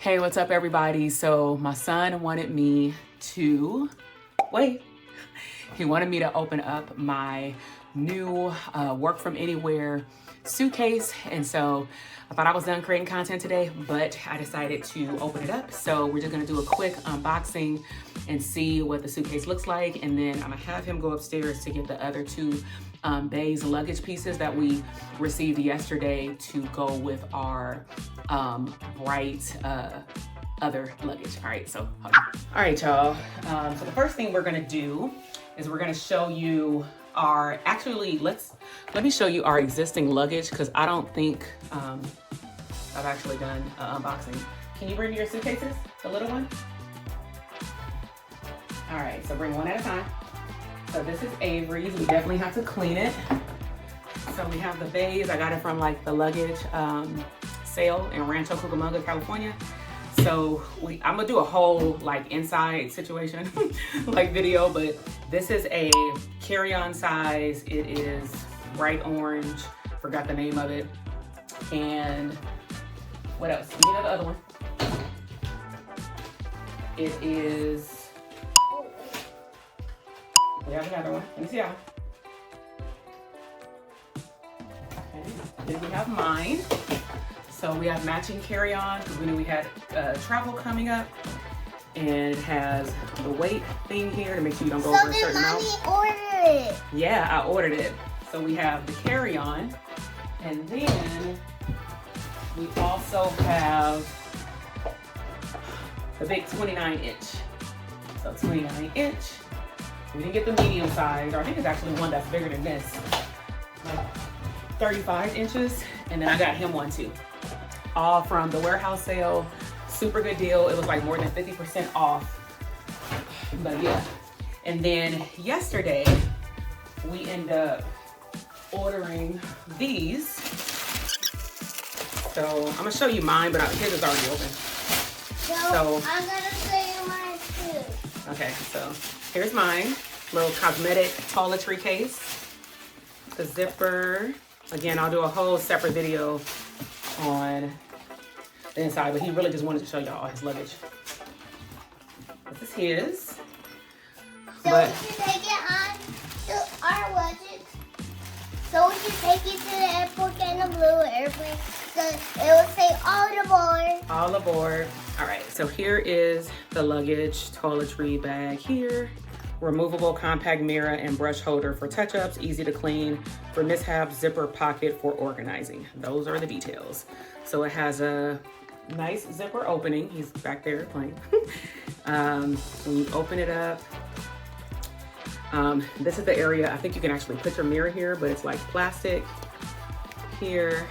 Hey, what's up everybody? So my son wanted me to, he wanted me to open up my new work from anywhere suitcase. And so I thought I was done creating content today, but I decided to open it up. So we're just gonna do a quick unboxing and see what the suitcase looks like. And then I'm gonna have him go upstairs to get the other two Béis luggage pieces that we received yesterday to go with our bright other luggage. All right, so hold on. All right, y'all. So the first thing we're gonna do is we're gonna show you our, let me show you our existing luggage because I don't think I've actually done an unboxing. Can you bring me your suitcases, the little one? All right, so bring one at a time. So this is Avery's. We definitely have to clean it. So we have the Béis. I got it from like the luggage sale in Rancho Cucamonga, California. So I'm gonna do a whole like inside situation like video, but this is a carry-on size. It is bright orange, forgot the name of it. And what else? You know the other one. It is, we have another one. Let me see that one. Okay. Then we have mine. So we have matching carry-on because we knew we had travel coming up. And it has the weight thing here to make sure you don't go over a certain amount. So did Mommy order it? Yeah, I ordered it. So we have the carry-on. And then we also have the big 29-inch. So 29-inch. We didn't get the medium size, or I think it's actually one that's bigger than this. Like 35 inches. And then I got him one too. All from the warehouse sale. Super good deal. It was like more than 50% off. But yeah. And then yesterday, we ended up ordering these. So I'm gonna show you mine, but his is already open. So I'm gonna show you mine too. Okay, so here's mine. Little cosmetic toiletry case. The zipper. Again, I'll do a whole separate video on the inside, but he really just wanted to show y'all all his luggage. This is his. So we should take it on to our luggage. So we should take it to the airport and the blue airplane. So it will say all aboard. All aboard. All right, so here is the luggage toiletry bag here. Removable compact mirror and brush holder for touch-ups, easy to clean, for mishaps, zipper pocket for organizing. Those are the details. So it has a nice zipper opening. He's back there playing. When you open it up, this is the area, I think you can actually put your mirror here, but it's like plastic here.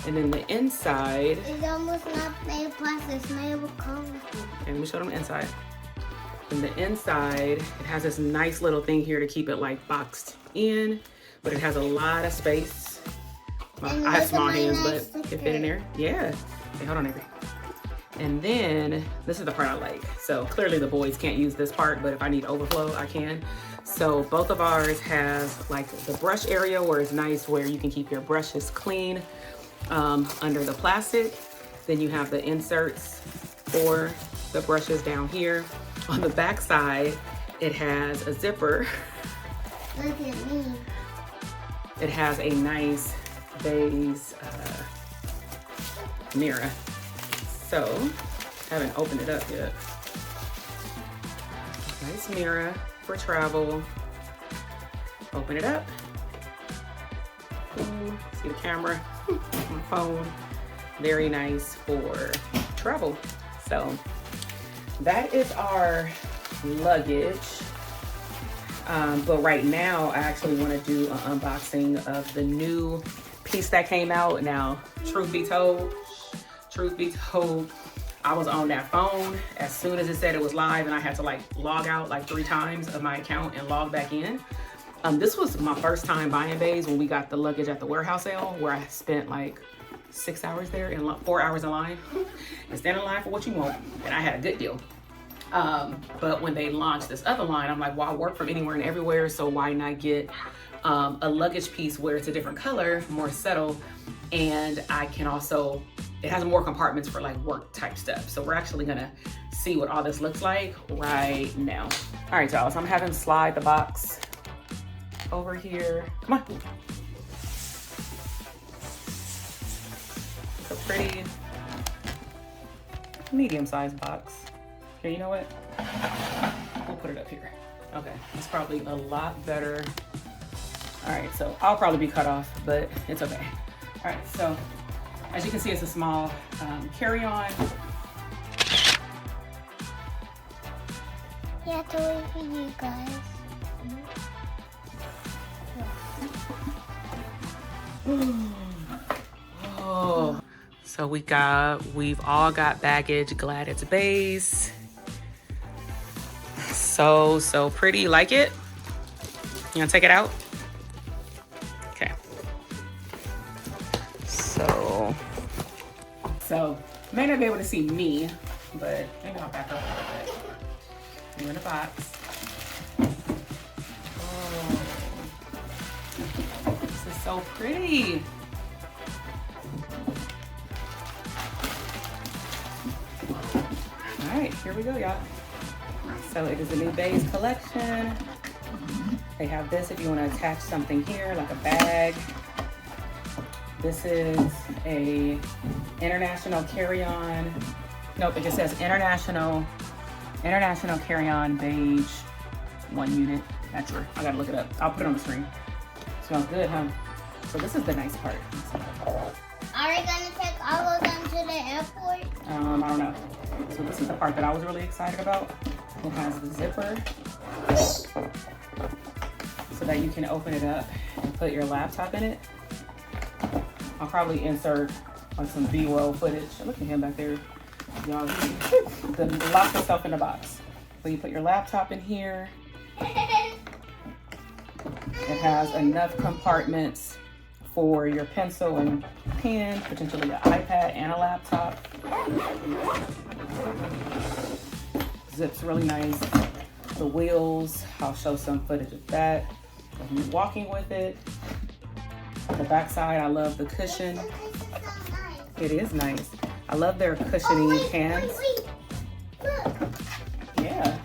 And then the inside. It's almost not made of plastic, it's made of concrete. And let me show them the inside. And the inside, it has this nice little thing here to keep it like boxed in, but it has a lot of space. Well, I have small hands, but it fit in there. Yeah. Okay, hold on, Avery. And then this is the part I like. So clearly the boys can't use this part, but if I need overflow, I can. So both of ours has like the brush area where it's nice, where you can keep your brushes clean under the plastic. Then you have the inserts for the brushes down here. On the back side, it has a zipper. Look at me. It has a nice Béis mirror. So, haven't opened it up yet. Nice mirror for travel. Open it up. Ooh, see the camera on my phone. Very nice for travel. So, that is our luggage. But right now, I actually want to do an unboxing of the new piece that came out. Now, truth be told, I was on that phone as soon as it said it was live, and I had to like log out like 3 times of my account and log back in. This was my first time buying Béis when we got the luggage at the warehouse sale, where I spent like 6 hours there and 4 hours in line and stand in line for what you want, and I had a good deal. But when they launched this other line, I'm like, well, I work from anywhere and everywhere, so why not get a luggage piece where it's a different color, more subtle, and I can also it has more compartments for like work type stuff. So we're actually gonna see what all this looks like right now. All right, y'all, so I'm having slide the box over here. Come on. It's a pretty medium-sized box. Here, you know what? We'll put it up here. Okay, it's probably a lot better. All right, so I'll probably be cut off, but it's okay. All right, so as you can see, it's a small carry-on. Yeah, totally for you guys. Oh, so we've all got baggage. Glad it's Béis. So pretty. Like it? You gonna take it out? Okay. So may not be able to see me, but maybe I'll back up a little bit. You're in the box. Oh, this is so pretty. All right, here we go, y'all. So it is a new Béis collection. They have this if you want to attach something here, like a bag. This is a international carry-on. Nope, it just says international carry-on beige 1 unit. Not sure. I gotta look it up. I'll put it on the screen. Smells good, huh? So this is the nice part. Are we gonna take all of them to the airport? I don't know. So this is the part that I was really excited about. It has the zipper so that you can open it up and put your laptop in it. I'll probably insert like some B-roll footage. Look at him back there. Y'all, then lock yourself in the box. So you put your laptop in here. It has enough compartments for your pencil and pen, potentially an iPad and a laptop. Zips really nice. The wheels, I'll show some footage of that. Of me walking with it. The back side, I love the cushion. It is nice. I love their cushiony hands. Wait. Look. Yeah.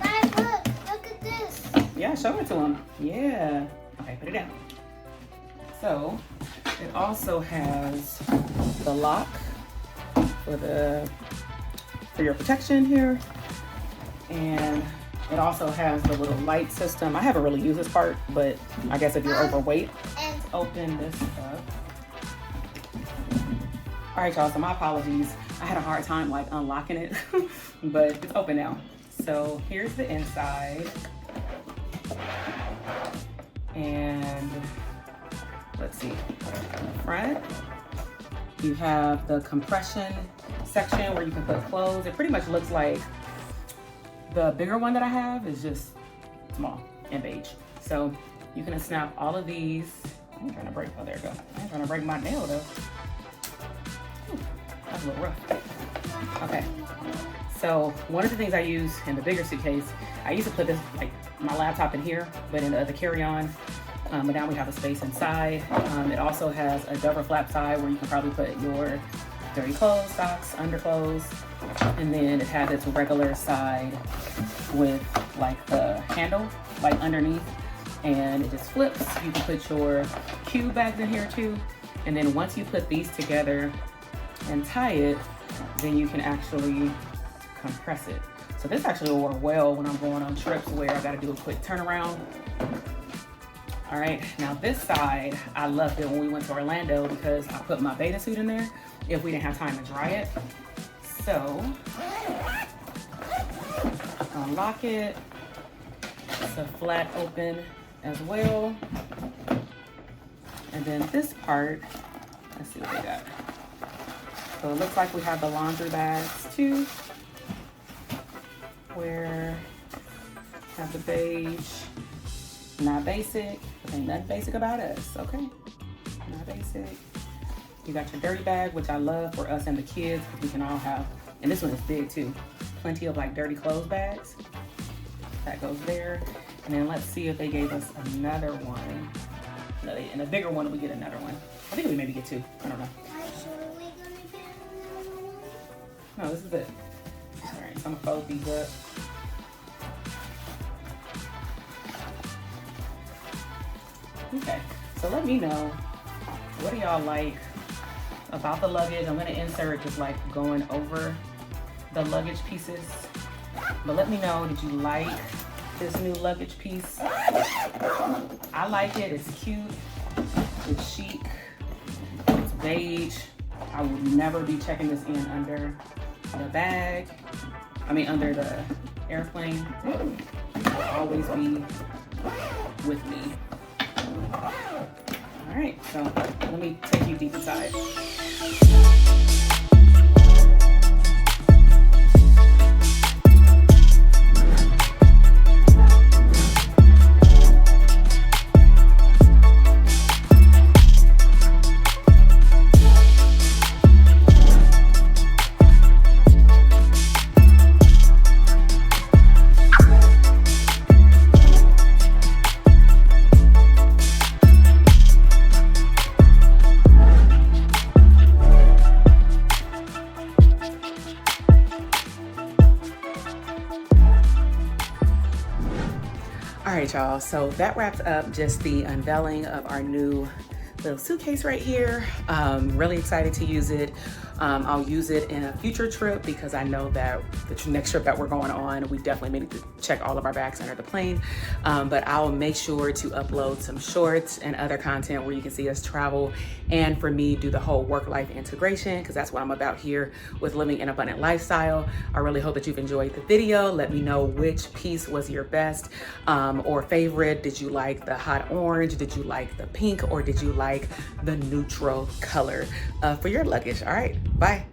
Guys, look at this. Yeah, show it to them. Yeah. Okay, put it down. So it also has the lock for your protection here. And it also has the little light system. I haven't really used this part, but I guess if you're overweight, open this up. All right, y'all, so my apologies. I had a hard time like unlocking it, but it's open now. So here's the inside. And let's see, in the front, you have the compression section where you can put clothes. It pretty much looks like the bigger one that I have is just small and beige. So you can snap all of these. I'm trying to break, oh, there it goes. I'm trying to break my nail though. Ooh, that's a little rough. Okay, so one of the things I use in the bigger suitcase, I used to put this, like my laptop in here, but in the other carry-on, but now we have a space inside. It also has a double flap side where you can probably put your dirty clothes, socks, underclothes, and then it has its regular side with like the handle, like underneath, and it just flips. You can put your cube bags in here too, and then once you put these together and tie it, then you can actually compress it. So this actually will work well when I'm going on trips where I gotta do a quick turnaround. All right, now this side, I loved it when we went to Orlando because I put my beta suit in there if we didn't have time to dry it. So, unlock it. It's a flat open as well. And then this part, let's see what they got. So it looks like we have the laundry bags too, where we have the beige, not basic, but ain't nothing basic about us, okay? Not basic. You got your dirty bag, which I love for us and the kids, because we can all have, and this one is big too, plenty of like dirty clothes bags. That goes there. And then let's see if they gave us another one. No, and a bigger one, we get another one. I think we maybe get two, I don't know. Are we gonna get No, this is it. All right, so I'm gonna fold these up. Okay, so let me know, what do y'all like about the luggage? I'm gonna insert just like going over the luggage pieces. But let me know, did you like this new luggage piece? I like it, it's cute, it's chic, it's beige. I would never be checking this in under the bag. Under the airplane. It will always be with me. All right, so let me take you deep inside. All right, y'all, so that wraps up just the unveiling of our new little suitcase right here. Really excited to use it. I'll use it in a future trip because I know that the next trip that we're going on, we definitely need to check all of our bags under the plane. But I'll make sure to upload some shorts and other content where you can see us travel, and for me do the whole work-life integration, because that's what I'm about here with living an abundant lifestyle. I really hope that you've enjoyed the video. Let me know which piece was your best or favorite. Did you like the hot orange? Did you like the pink? Or did you like the neutral color for your luggage? All right, bye.